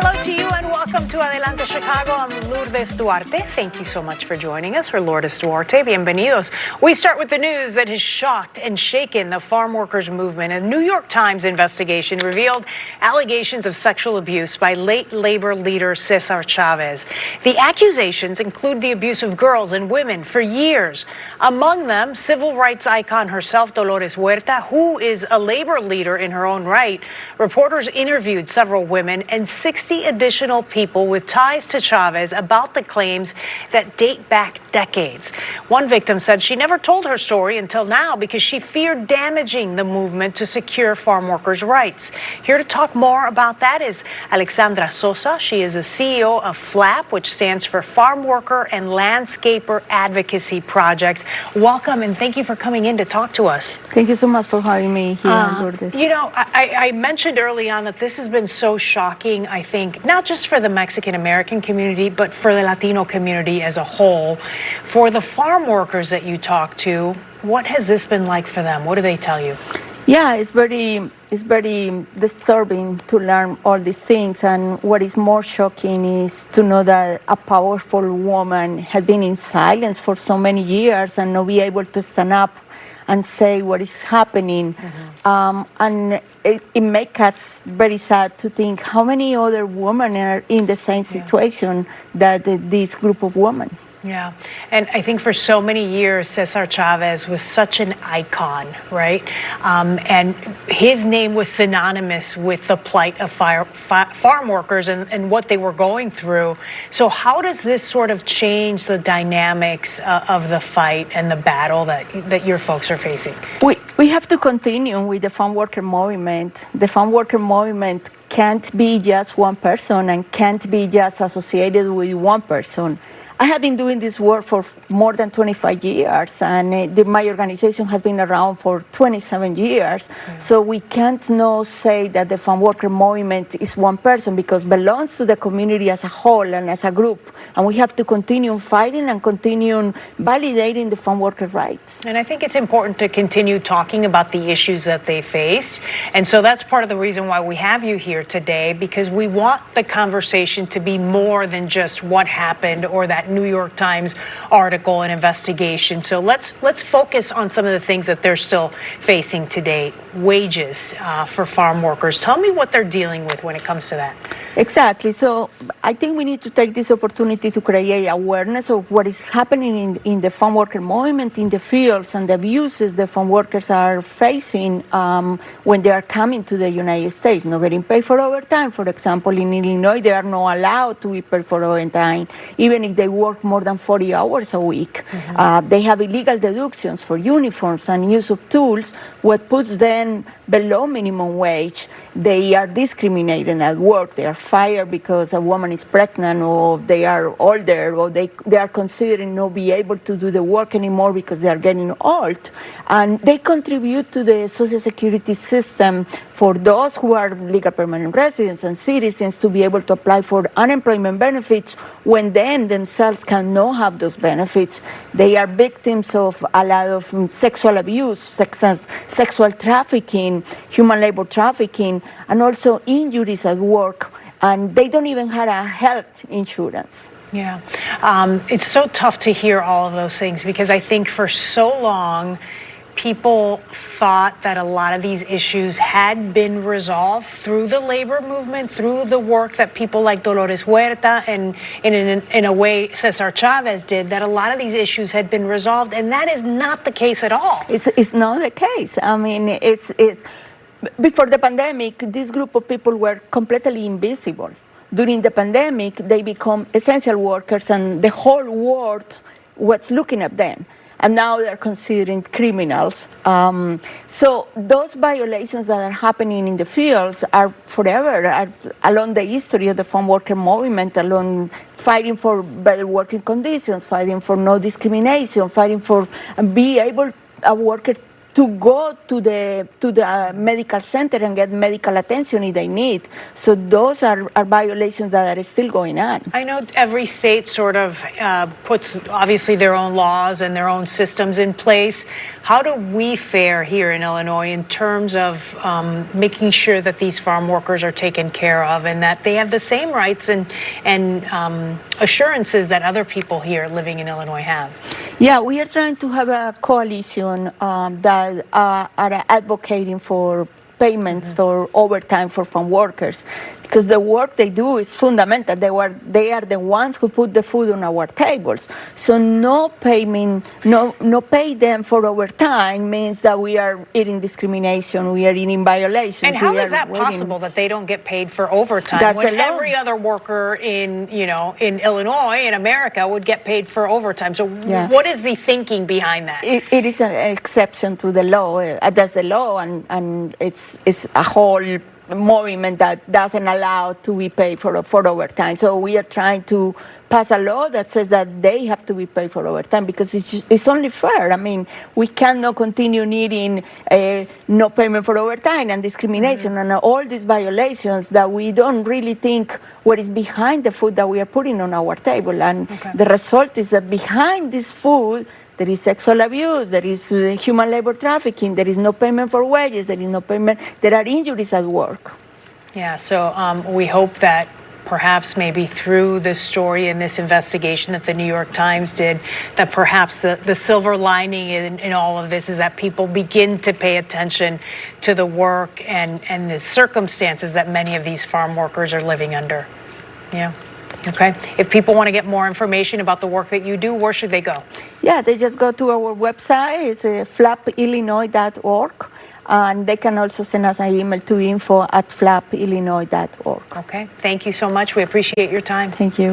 Hello to you and welcome to Adelante Chicago. I'm Lourdes Duarte. Thank you so much for joining us. We're Lourdes Duarte. Bienvenidos. We start with the news that has shocked and shaken the farm workers movement. A New York Times investigation revealed allegations of sexual abuse by late labor leader Cesar Chavez. The accusations include the abuse of girls and women for years. Among them, civil rights icon herself, Dolores Huerta, who is a labor leader in her own right. Reporters interviewed several women and 60 additional people with ties to Chavez about the claims that date back decades. One victim said she never told her story until now because she feared damaging the movement to secure farm workers' rights. Here to talk more about that is Alexandra Sosa. She is the CEO of FLAP, which stands for Farm Worker and Landscaper Advocacy Project. Welcome and thank you for coming in to talk to us. Thank you so much for having me here, Lourdes. You know, I mentioned early on that this has been so shocking, I think, not just for the Mexican-American community, but for the Latino community as a whole. For the farm workers that you talk to, what has this been like for them? What do they tell you? Yeah, it's very disturbing to learn all these things. And what is more shocking is to know that a powerful woman has been in silence for so many years and not be able to stand up and say what is happening. And it makes us very sad to think how many other women are in the same situation that this group of women. Yeah, and I think for so many years, Cesar Chavez was such an icon, right? And his name was synonymous with the plight of farm workers and what they were going through. So how does this sort of change the dynamics of the fight and the battle that your folks are facing? We have to continue with the farm worker movement. The farm worker movement can't be just one person and can't be just associated with one person. I have been doing this work for more than 25 years, and my organization has been around for 27 years. So we can't now say that the farm worker movement is one person because it belongs to the community as a whole and as a group. And we have to continue fighting and continue validating the farm worker rights. And I think it's important to continue talking about the issues that they faced. And so that's part of the reason why we have you here today, because we want the conversation to be more than just what happened or that New York Times article and investigation. So let's focus on some of the things that they're still facing today. Wages for farm workers. Tell me what they're dealing with when it comes to that. Exactly. So I think we need to take this opportunity to create awareness of what is happening in the farm worker movement in the fields and the abuses the farm workers are facing when they are coming to the United States, not getting paid for overtime. For example, in Illinois, they are not allowed to be paid for overtime, even if they work more than 40 hours a week. They have illegal deductions for uniforms and use of tools, what puts them below minimum wage. They are discriminated at work. They are fired because a woman is pregnant or they are older or they are considering not be able to do the work anymore because they are getting old. And they contribute to the Social Security system for those who are legal permanent residents and citizens to be able to apply for unemployment benefits when themselves cannot have those benefits. They are victims of a lot of sexual abuse, sexual trafficking, human labor trafficking, and also injuries at work. And they don't even have a health insurance. Yeah, it's so tough to hear all of those things because I think for so long, people thought that a lot of these issues had been resolved through the labor movement, through the work that people like Dolores Huerta and in a way Cesar Chavez did, that a lot of these issues had been resolved, and that is not the case at all. It's not the case. I mean, it's before the pandemic, this group of people were completely invisible. During the pandemic, they become essential workers, and the whole world was looking at them. And now they're considered criminals. So those violations that are happening in the fields are forever, along the history of the farm worker movement, along fighting for better working conditions, fighting for no discrimination, fighting for be able a worker to go to the medical center and get medical attention if they need. So those are violations that are still going on. I know every state sort of puts obviously their own laws and their own systems in place. How do we fare here in Illinois in terms of making sure that these farm workers are taken care of and that they have the same rights and assurances that other people here living in Illinois have? Yeah, we are trying to have a coalition that are advocating for payments for overtime for farm workers, because the work they do is fundamental. They are the ones who put the food on our tables. So no payment, no pay them for overtime means that we are eating discrimination, we are eating violations. And how is that possible that they don't get paid for overtime when every other worker in Illinois, in America, would get paid for overtime? So what is the thinking behind that? It is an exception to the law. That's the law, and it's a whole movement that doesn't allow to be paid for overtime. So we are trying to pass a law that says that they have to be paid for overtime, because it's only fair. I mean, we cannot continue needing no payment for overtime and discrimination and all these violations that we don't really think what is behind the food that we are putting on our table. And the result is that behind this food, there is sexual abuse, there is human labor trafficking, there is no payment for wages, there is no payment, there are injuries at work. Yeah, so we hope that perhaps maybe through this story and this investigation that the New York Times did, that perhaps the silver lining in all of this is that people begin to pay attention to the work and the circumstances that many of these farm workers are living under. Yeah. Okay. If people want to get more information about the work that you do, where should they go? Yeah, they just go to our website. It's flapillinois.org. And they can also send us an email to info@flapillinois.org. Okay. Thank you so much. We appreciate your time. Thank you.